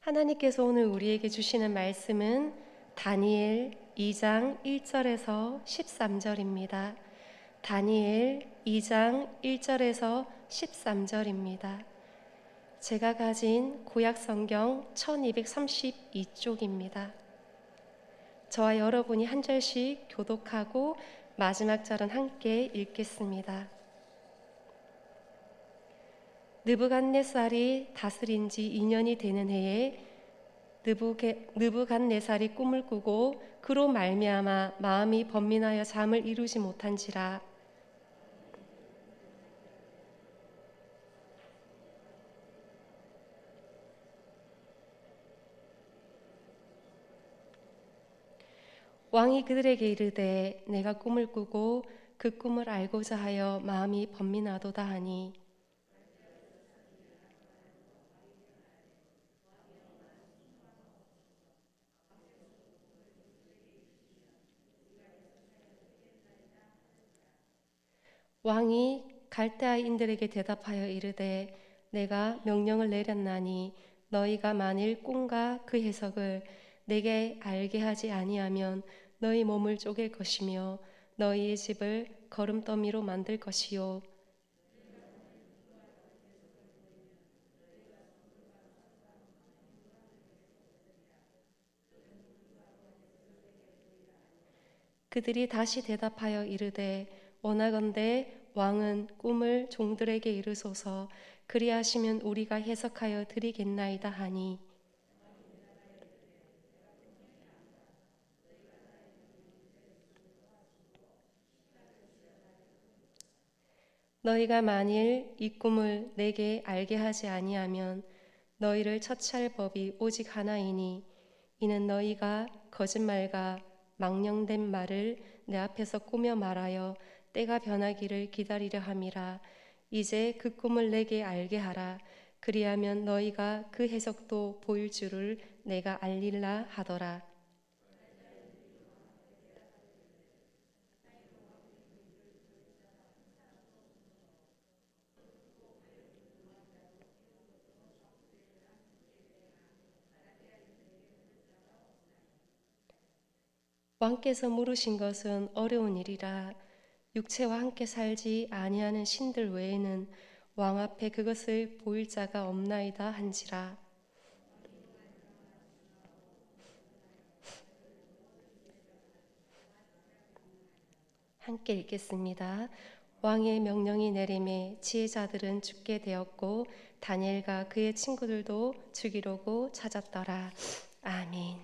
하나님께서 오늘 우리에게 주시는 말씀은 다니엘 2장 1절에서 13절입니다. 다니엘 2장 1절에서 13절입니다. 제가 가진 구약 성경 1232쪽입니다. 저와 여러분이 한 절씩 교독하고 마지막 절은 함께 읽겠습니다. 느부갓네살이 다스린 지 2년이 되는 해에 느부갓네살이 꿈을 꾸고 그로 말미암아 마음이 번민하여 잠을 이루지 못한지라. 왕이 그들에게 이르되 내가 꿈을 꾸고 그 꿈을 알고자 하여 마음이 번민하도다 하니 왕이 갈대아인들에게 대답하여 이르되 내가 명령을 내렸나니 너희가 만일 꿈과 그 해석을 내게 알게 하지 아니하면 너희 몸을 쪼갤 것이며 너희의 집을 거름더미로 만들 것이요 그들이 다시 대답하여 이르되 원하건대 왕은 꿈을 종들에게 이르소서 그리하시면 우리가 해석하여 드리겠나이다 하니 너희가 만일 이 꿈을 내게 알게 하지 아니하면 너희를 처치할 법이 오직 하나이니 이는 너희가 거짓말과 망령된 말을 내 앞에서 꾸며 말하여 때가 변하기를 기다리려 함이라. 이제 그 꿈을 내게 알게 하라. 그리하면 너희가 그 해석도 보일 줄을 내가 알리라 하더라. 왕께서 물으신 것은 어려운 일이라. 육체와 함께 살지 아니하는 신들 외에는 왕 앞에 그것을 보일 자가 없나이다 한지라. 함께 읽겠습니다. 왕의 명령이 내림에 지혜자들은 죽게 되었고 다니엘과 그의 친구들도 죽이려고 찾았더라. 아멘.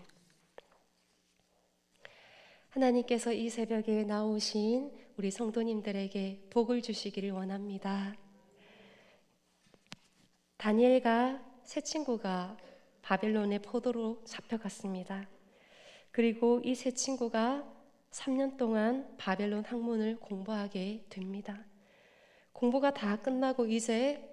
하나님께서 이 새벽에 나오신 우리 성도님들에게 복을 주시기를 원합니다. 다니엘과 세 친구가 바벨론의 포로로 잡혀갔습니다. 그리고 이 세 친구가 3년 동안 바벨론 학문을 공부하게 됩니다. 공부가 다 끝나고 이제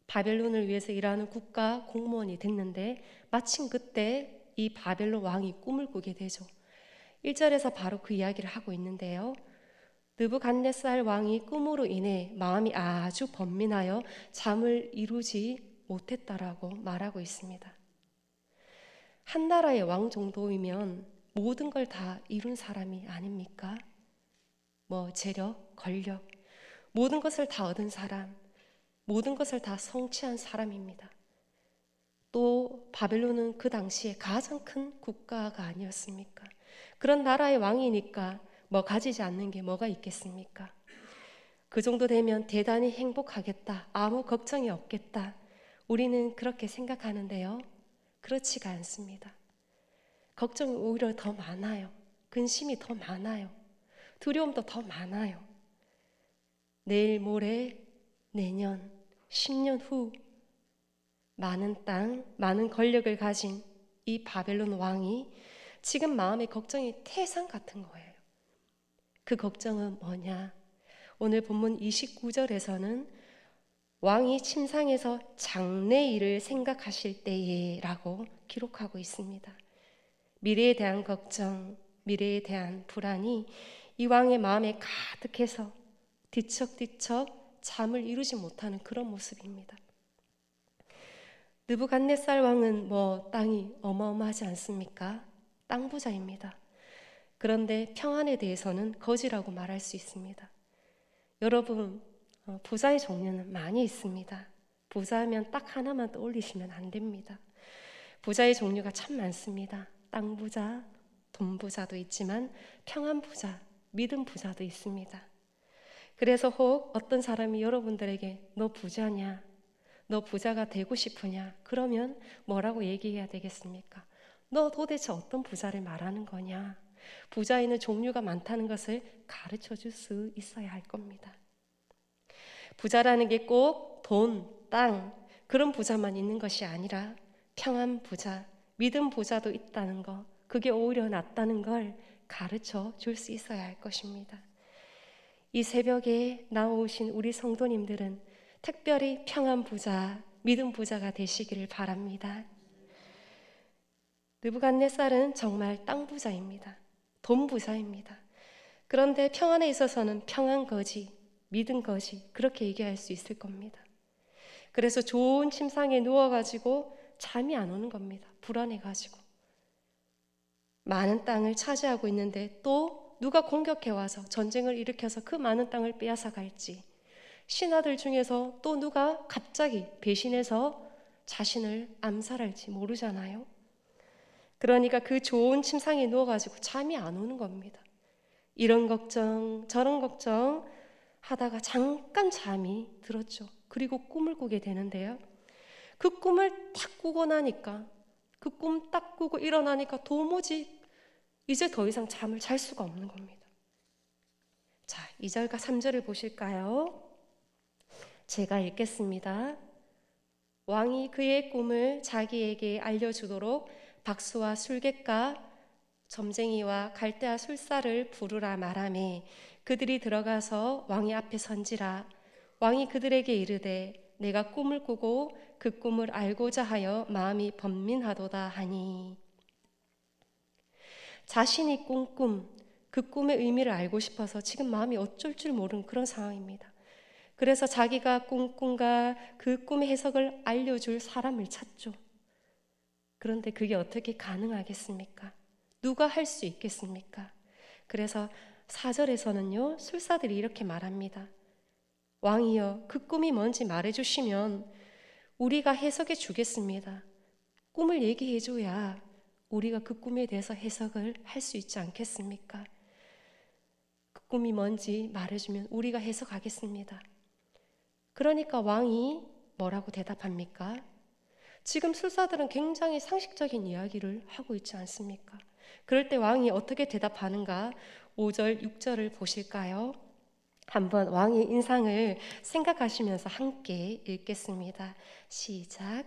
바벨론을 위해서 일하는 국가 공무원이 됐는데 마침 그때 이 바벨론 왕이 꿈을 꾸게 되죠. 1절에서 바로 그 이야기를 하고 있는데요. 느부갓네살 왕이 꿈으로 인해 마음이 아주 번민하여 잠을 이루지 못했다라고 말하고 있습니다. 한 나라의 왕 정도이면 모든 걸 다 이룬 사람이 아닙니까? 재력, 권력, 모든 것을 다 얻은 사람, 모든 것을 다 성취한 사람입니다. 또 바벨론은 그 당시에 가장 큰 국가가 아니었습니까? 그런 나라의 왕이니까 가지지 않는 게 뭐가 있겠습니까? 그 정도 되면 대단히 행복하겠다, 아무 걱정이 없겠다, 우리는 그렇게 생각하는데요. 그렇지가 않습니다. 걱정이 오히려 더 많아요. 근심이 더 많아요. 두려움도 더 많아요. 내일, 모레, 내년, 10년 후 많은 땅, 많은 권력을 가진 이 바벨론 왕이 지금 마음의 걱정이 태산 같은 거예요. 그 걱정은 뭐냐? 오늘 본문 29절에서는 왕이 침상에서 장래일을 생각하실 때에 라고 기록하고 있습니다. 미래에 대한 걱정, 미래에 대한 불안이 이 왕의 마음에 가득해서 뒤척뒤척 잠을 이루지 못하는 그런 모습입니다. 느부갓네살 왕은 땅이 어마어마하지 않습니까? 땅 부자입니다. 그런데 평안에 대해서는 거지라고 말할 수 있습니다. 여러분, 부자의 종류는 많이 있습니다. 부자하면 딱 하나만 떠올리시면 안 됩니다. 부자의 종류가 참 많습니다. 땅 부자, 돈 부자도 있지만 평안 부자, 믿음 부자도 있습니다. 그래서 혹 어떤 사람이 여러분들에게 너 부자냐? 너 부자가 되고 싶으냐? 그러면 뭐라고 얘기해야 되겠습니까? 너 도대체 어떤 부자를 말하는 거냐? 부자에는 종류가 많다는 것을 가르쳐 줄 수 있어야 할 겁니다. 부자라는 게 꼭 돈, 땅, 그런 부자만 있는 것이 아니라 평안 부자, 믿음 부자도 있다는 거, 그게 오히려 낫다는 걸 가르쳐 줄 수 있어야 할 것입니다. 이 새벽에 나오신 우리 성도님들은 특별히 평안 부자, 믿음 부자가 되시기를 바랍니다. 느부갓네살은 정말 땅 부자입니다. 돈 부자입니다. 그런데 평안에 있어서는 평안 거지, 믿음 거지, 그렇게 얘기할 수 있을 겁니다. 그래서 좋은 침상에 누워가지고 잠이 안 오는 겁니다. 불안해가지고. 많은 땅을 차지하고 있는데 또 누가 공격해 와서 전쟁을 일으켜서 그 많은 땅을 빼앗아 갈지, 신하들 중에서 또 누가 갑자기 배신해서 자신을 암살할지 모르잖아요. 그러니까 그 좋은 침상에 누워가지고 잠이 안 오는 겁니다. 이런 걱정 저런 걱정 하다가 잠깐 잠이 들었죠. 그리고 꿈을 꾸게 되는데요, 그 꿈을 딱 꾸고 나니까, 그 꿈 딱 꾸고 일어나니까 도무지 이제 더 이상 잠을 잘 수가 없는 겁니다. 자, 2절과 3절을 보실까요? 제가 읽겠습니다. 왕이 그의 꿈을 자기에게 알려주도록 박수와 술객과 점쟁이와 갈대아 술사를 부르라 말하매 그들이 들어가서 왕의 앞에 선지라. 왕이 그들에게 이르되 내가 꿈을 꾸고 그 꿈을 알고자 하여 마음이 번민하도다 하니, 자신이 꾼 꿈, 그 꿈의 의미를 알고 싶어서 지금 마음이 어쩔 줄 모르는 그런 상황입니다. 그래서 자기가 꾼 꿈과 그 꿈의 해석을 알려줄 사람을 찾죠. 그런데 그게 어떻게 가능하겠습니까? 누가 할 수 있겠습니까? 그래서 4절에서는요, 술사들이 이렇게 말합니다. 왕이여, 그 꿈이 뭔지 말해주시면 우리가 해석해 주겠습니다. 꿈을 얘기해 줘야 우리가 그 꿈에 대해서 해석을 할 수 있지 않겠습니까? 그 꿈이 뭔지 말해주면 우리가 해석하겠습니다. 그러니까 왕이 뭐라고 대답합니까? 지금 술사들은 굉장히 상식적인 이야기를 하고 있지 않습니까? 그럴 때 왕이 어떻게 대답하는가? 5절, 6절을 보실까요? 한번 왕의 인상을 생각하시면서 함께 읽겠습니다. 시작.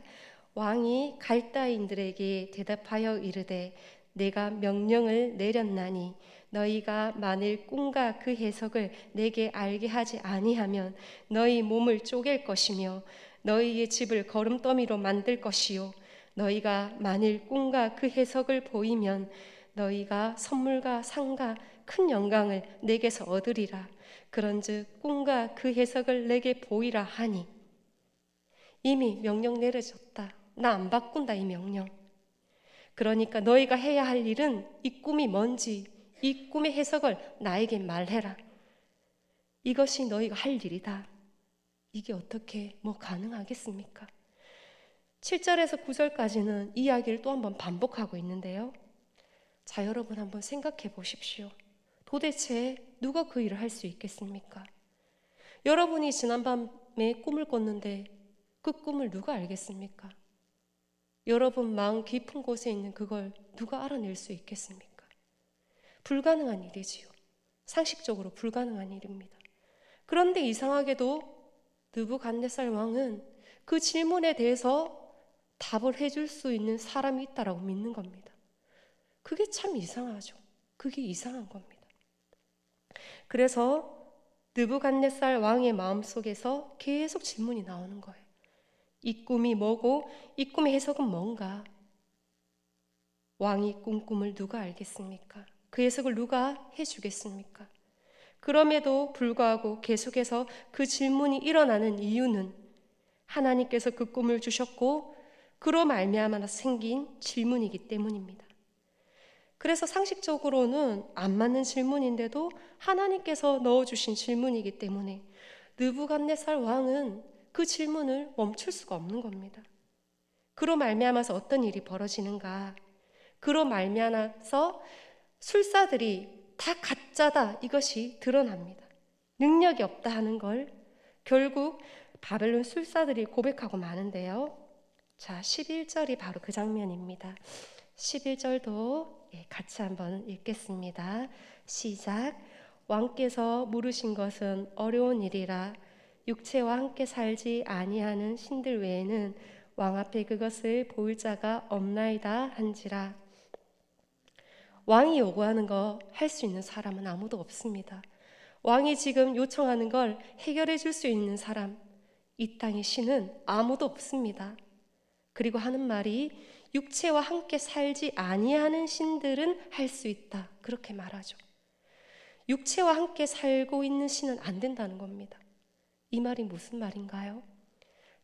왕이 갈다인들에게 대답하여 이르되 내가 명령을 내렸나니 너희가 만일 꿈과 그 해석을 내게 알게 하지 아니하면 너희 몸을 쪼갤 것이며 너희의 집을 거름더미로 만들 것이요 너희가 만일 꿈과 그 해석을 보이면 너희가 선물과 상과 큰 영광을 내게서 얻으리라. 그런즉 꿈과 그 해석을 내게 보이라 하니, 이미 명령 내려졌다. 나 안 바꾼다, 이 명령. 그러니까 너희가 해야 할 일은 이 꿈이 뭔지, 이 꿈의 해석을 나에게 말해라. 이것이 너희가 할 일이다. 이게 어떻게 가능하겠습니까? 7절에서 9절까지는 이야기를 또 한번 반복하고 있는데요. 자, 여러분 한번 생각해 보십시오. 도대체 누가 그 일을 할 수 있겠습니까? 여러분이 지난밤에 꿈을 꿨는데 그 꿈을 누가 알겠습니까? 여러분 마음 깊은 곳에 있는 그걸 누가 알아낼 수 있겠습니까? 불가능한 일이지요. 상식적으로 불가능한 일입니다. 그런데 이상하게도 느부갓네살 왕은 그 질문에 대해서 답을 해줄 수 있는 사람이 있다라고 믿는 겁니다. 그게 참 이상하죠. 그게 이상한 겁니다. 그래서 느부갓네살 왕의 마음속에서 계속 질문이 나오는 거예요. 이 꿈이 뭐고 이 꿈의 해석은 뭔가? 왕이 꾼 꿈을 누가 알겠습니까? 그 해석을 누가 해주겠습니까? 그럼에도 불구하고 계속해서 그 질문이 일어나는 이유는 하나님께서 그 꿈을 주셨고 그로 말미암아 생긴 질문이기 때문입니다. 그래서 상식적으로는 안 맞는 질문인데도 하나님께서 넣어주신 질문이기 때문에 느부갓네살 왕은 그 질문을 멈출 수가 없는 겁니다. 그로 말미암아서 어떤 일이 벌어지는가? 그로 말미암아서 술사들이 다 가짜다, 이것이 드러납니다. 능력이 없다 하는 걸 결국 바벨론 술사들이 고백하고 마는데요. 자, 11절이 바로 그 장면입니다. 11절도 같이 한번 읽겠습니다. 시작. 왕께서 물으신 것은 어려운 일이라 육체와 함께 살지 아니하는 신들 외에는 왕 앞에 그것을 보일 자가 없나이다 한지라. 왕이 요구하는 거 할 수 있는 사람은 아무도 없습니다. 왕이 지금 요청하는 걸 해결해 줄 수 있는 사람, 이 땅의 신은 아무도 없습니다. 그리고 하는 말이 육체와 함께 살지 아니하는 신들은 할 수 있다, 그렇게 말하죠. 육체와 함께 살고 있는 신은 안 된다는 겁니다. 이 말이 무슨 말인가요?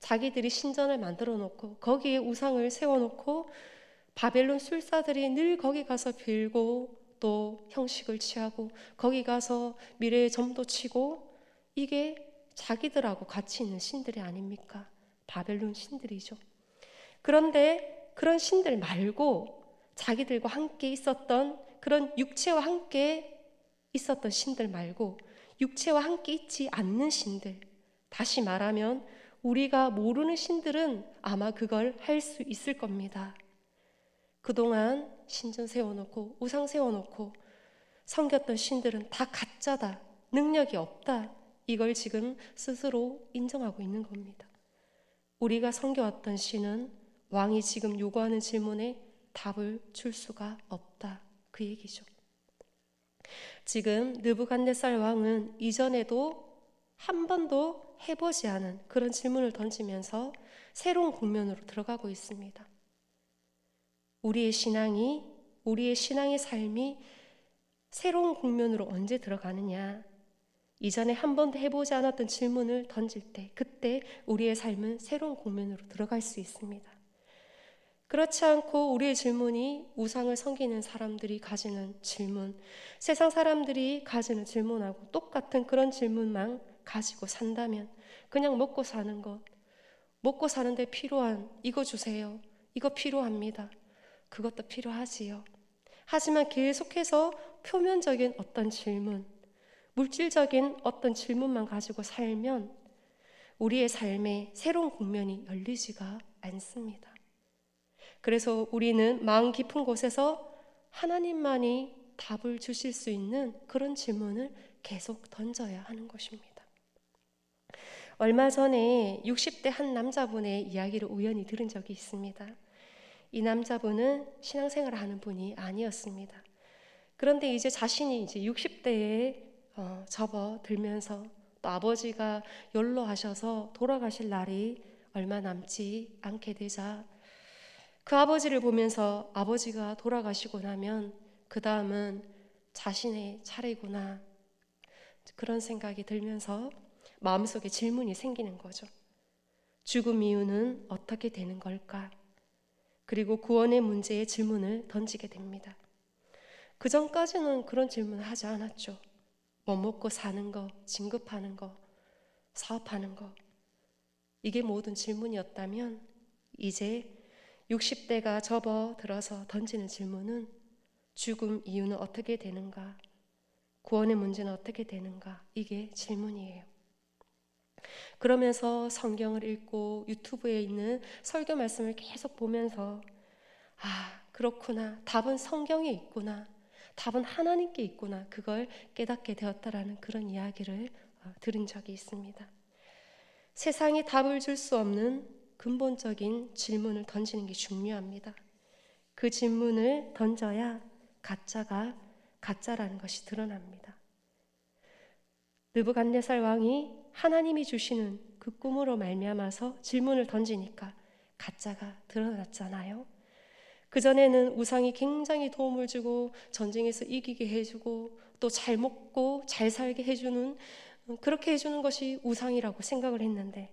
자기들이 신전을 만들어 놓고 거기에 우상을 세워놓고 바벨론 술사들이 늘 거기 가서 빌고 또 형식을 취하고 거기 가서 미래의 점도 치고, 이게 자기들하고 같이 있는 신들이 아닙니까? 바벨론 신들이죠. 그런데 그런 신들 말고 자기들과 함께 있었던 그런 육체와 함께 있었던 신들 말고 육체와 함께 있지 않는 신들, 다시 말하면 우리가 모르는 신들은 아마 그걸 할 수 있을 겁니다. 그동안 신전 세워놓고 우상 세워놓고 섬겼던 신들은 다 가짜다, 능력이 없다, 이걸 지금 스스로 인정하고 있는 겁니다. 우리가 섬겨왔던 신은 왕이 지금 요구하는 질문에 답을 줄 수가 없다, 그 얘기죠. 지금 느부갓네살 왕은 이전에도 한 번도 해보지 않은 그런 질문을 던지면서 새로운 국면으로 들어가고 있습니다. 우리의 신앙의 삶이 새로운 국면으로 언제 들어가느냐? 이전에 한 번도 해보지 않았던 질문을 던질 때, 그때 우리의 삶은 새로운 국면으로 들어갈 수 있습니다. 그렇지 않고 우리의 질문이 우상을 섬기는 사람들이 가지는 질문, 세상 사람들이 가지는 질문하고 똑같은 그런 질문만 가지고 산다면, 그냥 먹고 사는 것, 먹고 사는데 필요한 이거 주세요, 이거 필요합니다, 그것도 필요하지요. 하지만 계속해서 표면적인 어떤 질문, 물질적인 어떤 질문만 가지고 살면 우리의 삶에 새로운 국면이 열리지가 않습니다. 그래서 우리는 마음 깊은 곳에서 하나님만이 답을 주실 수 있는 그런 질문을 계속 던져야 하는 것입니다. 얼마 전에 60대 한 남자분의 이야기를 우연히 들은 적이 있습니다. 이 남자분은 신앙생활을 하는 분이 아니었습니다. 그런데 이제 자신이 이제 60대에 접어들면서 또 아버지가 연로하셔서 돌아가실 날이 얼마 남지 않게 되자 그 아버지를 보면서 아버지가 돌아가시고 나면 그 다음은 자신의 차례구나, 그런 생각이 들면서 마음속에 질문이 생기는 거죠. 죽음 이후는 어떻게 되는 걸까? 그리고 구원의 문제에 질문을 던지게 됩니다. 그 전까지는 그런 질문을 하지 않았죠. 뭐 먹고 사는 거, 진급하는 거, 사업하는 거, 이게 모든 질문이었다면 이제 60대가 접어들어서 던지는 질문은 죽음 이유는 어떻게 되는가, 구원의 문제는 어떻게 되는가, 이게 질문이에요. 그러면서 성경을 읽고 유튜브에 있는 설교 말씀을 계속 보면서 그렇구나, 답은 성경에 있구나, 답은 하나님께 있구나, 그걸 깨닫게 되었다라는 그런 이야기를 들은 적이 있습니다. 세상이 답을 줄 수 없는 근본적인 질문을 던지는 게 중요합니다. 그 질문을 던져야 가짜가 가짜라는 것이 드러납니다. 느부갓네살 왕이 하나님이 주시는 그 꿈으로 말미암아서 질문을 던지니까 가짜가 드러났잖아요. 그전에는 우상이 굉장히 도움을 주고 전쟁에서 이기게 해주고 또 잘 먹고 잘 살게 해주는, 그렇게 해주는 것이 우상이라고 생각을 했는데,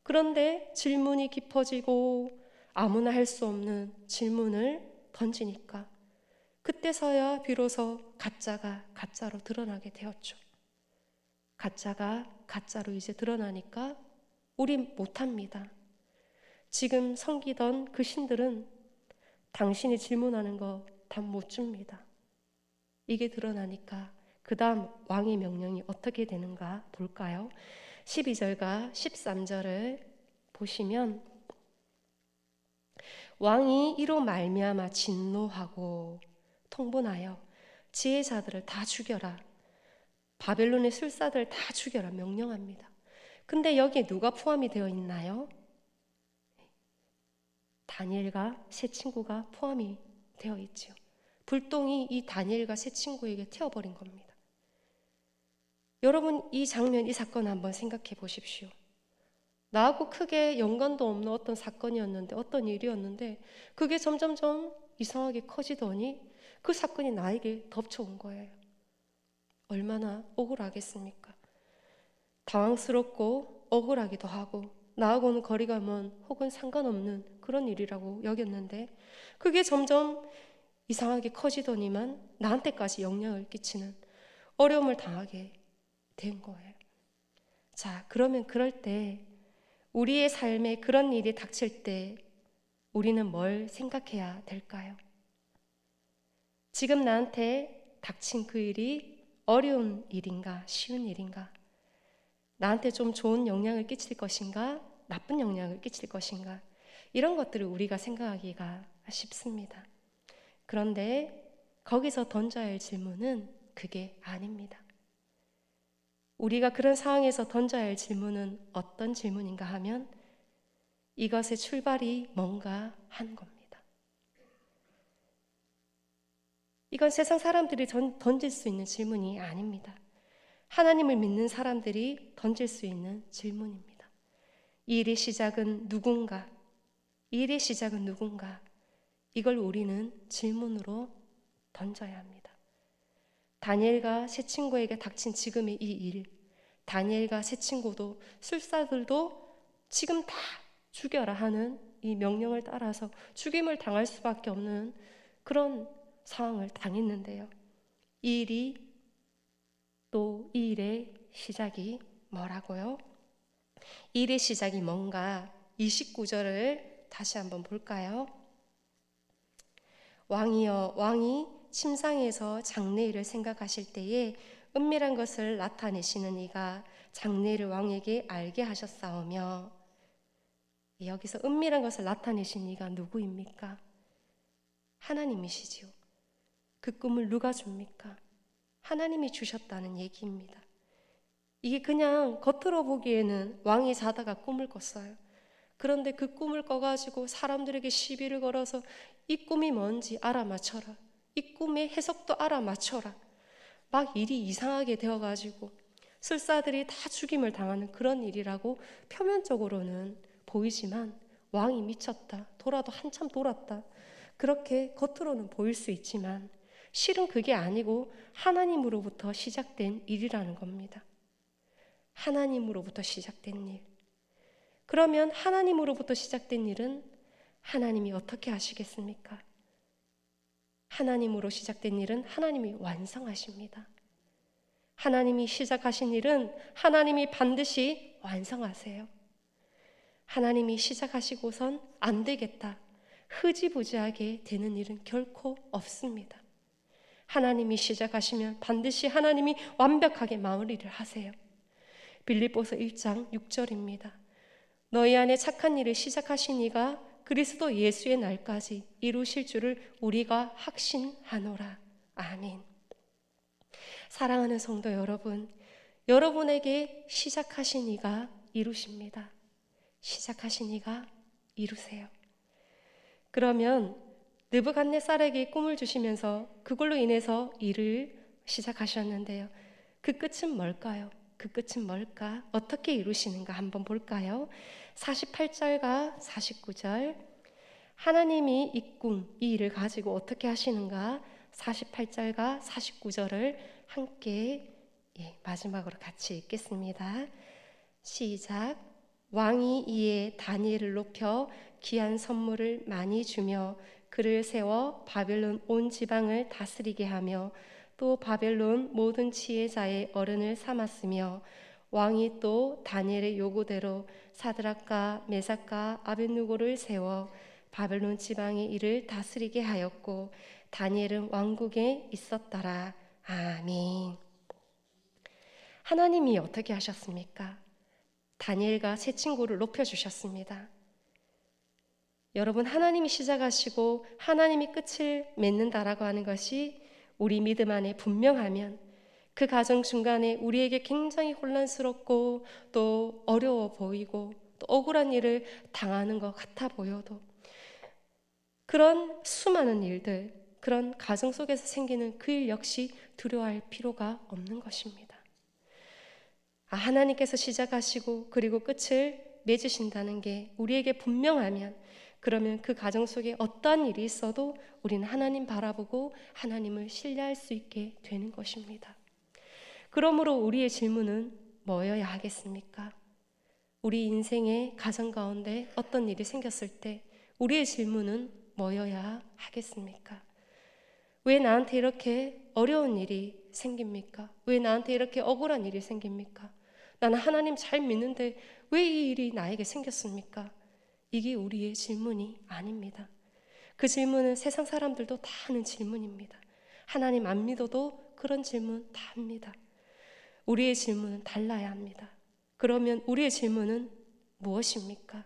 그런데 질문이 깊어지고 아무나 할 수 없는 질문을 던지니까 그때서야 비로소 가짜가 가짜로 드러나게 되었죠. 가짜가 가짜로 이제 드러나니까 우린 못합니다. 지금 섬기던 그 신들은 당신이 질문하는 거 답 못 줍니다. 이게 드러나니까 그 다음 왕의 명령이 어떻게 되는가 볼까요? 12절과 13절을 보시면 왕이 이로 말미암아 진노하고 통분하여 지혜자들을 다 죽여라. 바벨론의 술사들을 다 죽여라 명령합니다. 근데 여기에 누가 포함이 되어 있나요? 다니엘과 세 친구가 포함이 되어 있죠. 불똥이 이 다니엘과 세 친구에게 튀어버린 겁니다. 여러분, 이 장면, 이 사건 한번 생각해 보십시오. 나하고 크게 연관도 없는 어떤 사건이었는데, 어떤 일이었는데 그게 점점점 이상하게 커지더니 그 사건이 나에게 덮쳐온 거예요. 얼마나 억울하겠습니까? 당황스럽고 억울하기도 하고 나하고는 거리가 먼 혹은 상관없는 그런 일이라고 여겼는데 그게 점점 이상하게 커지더니만 나한테까지 영향을 끼치는 어려움을 당하게 된 거예요. 자, 그러면 그럴 때 우리의 삶에 그런 일이 닥칠 때 우리는 뭘 생각해야 될까요? 지금 나한테 닥친 그 일이 어려운 일인가, 쉬운 일인가? 나한테 좀 좋은 영향을 끼칠 것인가, 나쁜 영향을 끼칠 것인가? 이런 것들을 우리가 생각하기가 쉽습니다. 그런데 거기서 던져야 할 질문은 그게 아닙니다. 우리가 그런 상황에서 던져야 할 질문은 어떤 질문인가 하면 이것의 출발이 뭔가 하는 겁니다. 이건 세상 사람들이 던질 수 있는 질문이 아닙니다. 하나님을 믿는 사람들이 던질 수 있는 질문입니다. 이 일의 시작은 누군가? 이 일의 시작은 누군가? 이걸 우리는 질문으로 던져야 합니다. 다니엘과 세 친구에게 닥친 지금의 이 일, 다니엘과 세 친구도 술사들도 지금 다 죽여라 하는 이 명령을 따라서 죽임을 당할 수밖에 없는 그런 상황을 당했는데요. 이 일이 또 이 일의 시작이 뭐라고요? 이 일의 시작이 뭔가 29절을 다시 한번 볼까요? 왕이여, 왕이 침상에서 장래일을 생각하실 때에 은밀한 것을 나타내시는 이가 장래일을 왕에게 알게 하셨사오며, 여기서 은밀한 것을 나타내신 이가 누구입니까? 하나님이시지요. 그 꿈을 누가 줍니까? 하나님이 주셨다는 얘기입니다. 이게 그냥 겉으로 보기에는 왕이 자다가 꿈을 꿨어요. 그런데 그 꿈을 꿔가지고 사람들에게 시비를 걸어서 이 꿈이 뭔지 알아맞혀라. 이 꿈의 해석도 알아맞혀라. 막 일이 이상하게 되어가지고 술사들이 다 죽임을 당하는 그런 일이라고 표면적으로는 보이지만 왕이 미쳤다. 돌아도 한참 돌았다. 그렇게 겉으로는 보일 수 있지만 실은 그게 아니고 하나님으로부터 시작된 일이라는 겁니다. 하나님으로부터 시작된 일. 그러면 하나님으로부터 시작된 일은 하나님이 어떻게 하시겠습니까? 하나님으로 시작된 일은 하나님이 완성하십니다. 하나님이 시작하신 일은 하나님이 반드시 완성하세요. 하나님이 시작하시고선 안 되겠다, 흐지부지하게 되는 일은 결코 없습니다. 하나님이 시작하시면 반드시 하나님이 완벽하게 마무리를 하세요. 빌립보서 1장 6절입니다. 너희 안에 착한 일을 시작하신 이가 그리스도 예수의 날까지 이루실 줄을 우리가 확신하노라. 아멘. 사랑하는 성도 여러분, 여러분에게 시작하신 이가 이루십니다. 시작하신 이가 이루세요. 그러면 느부갓네살에게 꿈을 주시면서 그걸로 인해서 일을 시작하셨는데요. 그 끝은 뭘까요? 그 끝은 뭘까? 어떻게 이루시는가 한번 볼까요? 48절과 49절. 하나님이 이 꿈, 이 일을 가지고 어떻게 하시는가? 48절과 49절을 함께 마지막으로 같이 읽겠습니다. 시작. 왕이 이에 다니엘을 높여 귀한 선물을 많이 주며 그를 세워 바벨론 온 지방을 다스리게 하며 또 바벨론 모든 지혜자의 어른을 삼았으며 왕이 또 다니엘의 요구대로 사드락과 메삭과 아벳느고를 세워 바벨론 지방의 일을 다스리게 하였고 다니엘은 왕국에 있었더라. 아멘. 하나님이 어떻게 하셨습니까? 다니엘과 세 친구를 높여주셨습니다. 여러분, 하나님이 시작하시고 하나님이 끝을 맺는다라고 하는 것이 우리 믿음 안에 분명하면 그 과정 중간에 우리에게 굉장히 혼란스럽고 또 어려워 보이고 또 억울한 일을 당하는 것 같아 보여도 그런 수많은 일들, 그런 가정 속에서 생기는 그 일 역시 두려워할 필요가 없는 것입니다. 하나님께서 시작하시고 그리고 끝을 맺으신다는 게 우리에게 분명하면 그러면 그 가정 속에 어떠한 일이 있어도 우리는 하나님 바라보고 하나님을 신뢰할 수 있게 되는 것입니다. 그러므로 우리의 질문은 뭐여야 하겠습니까? 우리 인생의 가정 가운데 어떤 일이 생겼을 때 우리의 질문은 뭐여야 하겠습니까? 왜 나한테 이렇게 어려운 일이 생깁니까? 왜 나한테 이렇게 억울한 일이 생깁니까? 나는 하나님 잘 믿는데 왜 이 일이 나에게 생겼습니까? 이게 우리의 질문이 아닙니다. 그 질문은 세상 사람들도 다 하는 질문입니다. 하나님 안 믿어도 그런 질문 다 합니다. 우리의 질문은 달라야 합니다. 그러면 우리의 질문은 무엇입니까?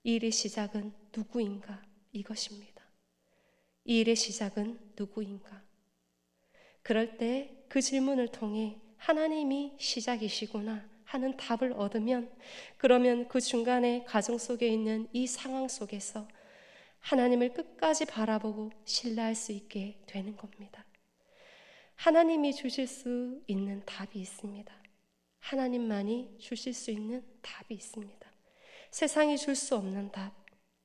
이 일의 시작은 누구인가? 이것입니다. 이 일의 시작은 누구인가? 그럴 때 그 질문을 통해 하나님이 시작이시구나 하는 답을 얻으면 그러면 그 중간에 가정 속에 있는 이 상황 속에서 하나님을 끝까지 바라보고 신뢰할 수 있게 되는 겁니다. 하나님이 주실 수 있는 답이 있습니다. 하나님만이 주실 수 있는 답이 있습니다. 세상이 줄 수 없는 답,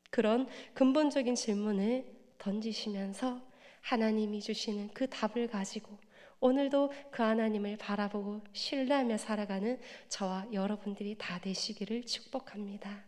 그런 근본적인 질문을 던지시면서 하나님이 주시는 그 답을 가지고 오늘도 그 하나님을 바라보고 신뢰하며 살아가는 저와 여러분들이 다 되시기를 축복합니다.